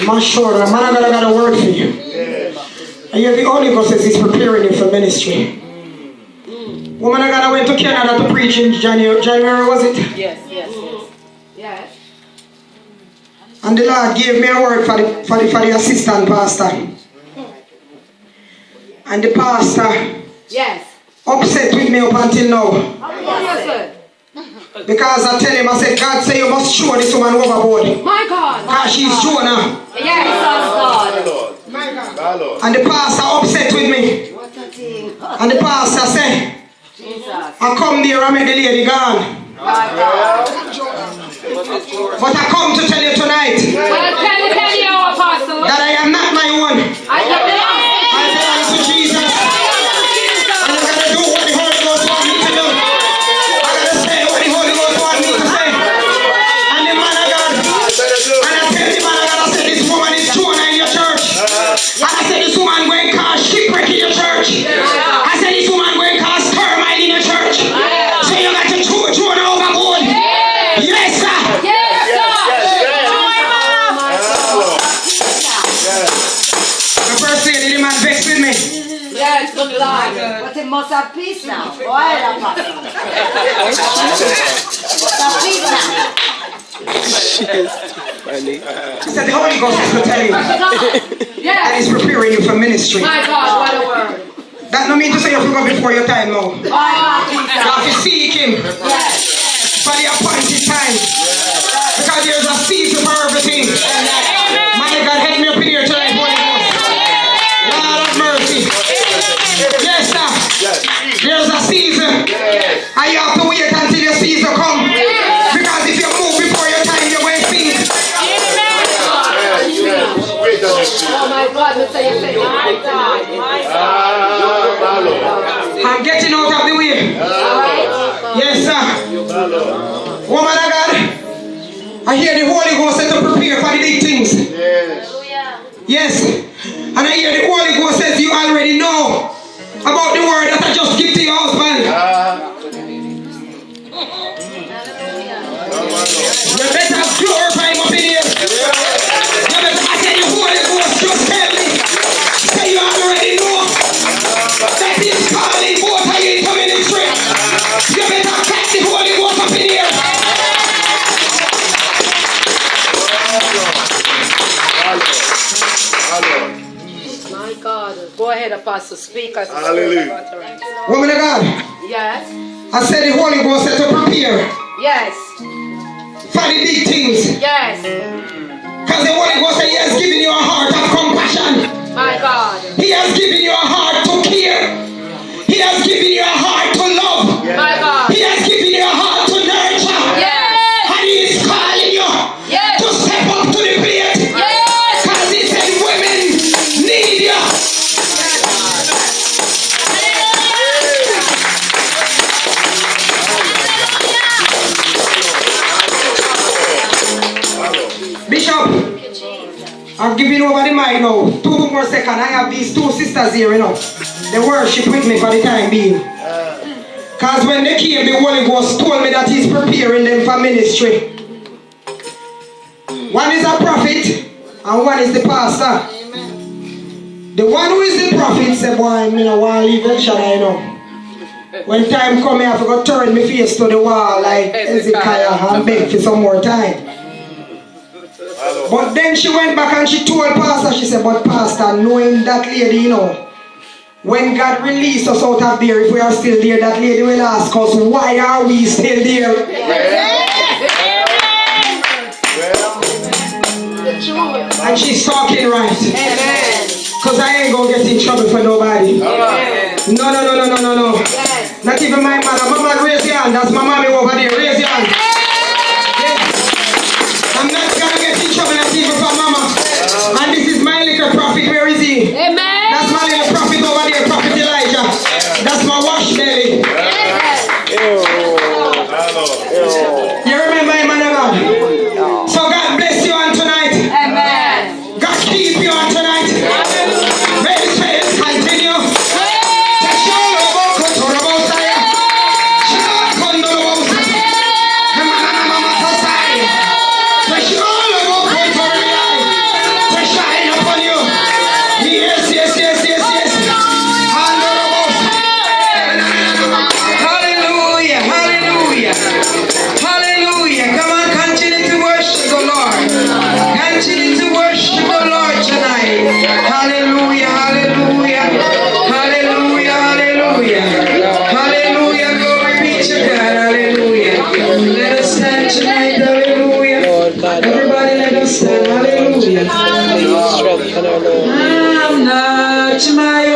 My short, man, I got a word for you. And yet the Holy Ghost says He's preparing you for ministry. Woman of God, I went to Canada to preach in January, was it? Yes. And the Lord gave me a word for the assistant pastor. And the pastor upset with me up until now. Because I tell him, I said, God say you must throw this woman overboard. My God. Because she's Jonah. Yes, God. My God. And the pastor upset with me. And the pastor said, I come there and make the lady gone. But I come to tell you tonight that I am not my own. I belong to Jesus. And I gotta do what the Holy Ghost wants me to do. I gotta say what the Holy Ghost wants me to say. And the man of God, and I tell the man of God, I said this woman is Jonah in your church. And I said this woman going to cause shipwreck in your church. I said this woman going to cause turmoil in your church. So you got to throw Jonah overboard. Yes, sir. The first lady, the man vexed with me. Yes, good Lord. But it must have peace now. Why that peace now. He said the Holy Ghost is going to tell you. And He's preparing you for ministry. My God, what a word. That no mean to say you have to go before your time now. You have to seek Him for the appointed time. Because there's a season for everything. My God, help me up in here tonight, Holy Ghost. Lord of mercy. Yes, sir. There's a season. And you have to wait until your season comes. Because if you move before your time, you're going to sink. Oh my God, let's say my God. I'm getting out of the way. Yes, sir. Woman of God, I hear the Holy Ghost said to prepare for the big things. Yes. And I hear the Holy Ghost says you already know about the word that I just give to your husband. You better glorify him up in here. You better, I said the Holy Ghost just tell me. Say you already know that He's calling both of you into ministry. You better catch the Holy Ghost up in here. My God. Go ahead, Apostle. Speak. Hallelujah. Woman of God. Yes. I said the Holy Ghost said to prepare. Yes. For the big things. Yes. Because the Holy Ghost said He has given you a heart of compassion. My God. He has given you a heart to care. He has given you a heart to love. My God. He has given you a heart to nurture. Yes. And He is calling you to step up to the plate. Because He said women need you. Bishop, I'm giving over the mic now. 2 more seconds. I have these 2 sisters here, you know. They worship with me for the time being. Because when they came, the Holy Ghost told me that He's preparing them for ministry. One is a prophet and one is the pastor. The one who is the prophet said, boy, I don't want to leave El Shaddai, you know. When time come, I have to go turn my face to the wall like Hezekiah and beg for some more time. But then she went back and she told Pastor, she said, but Pastor, knowing that lady, you know, when God released us out of there, if we are still there, that lady will ask us, why are we still there? And she's talking right. Because I ain't going to get in trouble for nobody. No. Not even my mother. Mama, raise your hand. That's my mommy over there. Raise your hand. I'm not going to get in trouble not even for mama. And this is my little prophet. Where is he? Amen. That's my little prophet over there, Prophet Elijah. That's my wash belly. You remember him, man of God? So God bless you on tonight. Amen. God keep you on tonight. May His face continue. I'm not my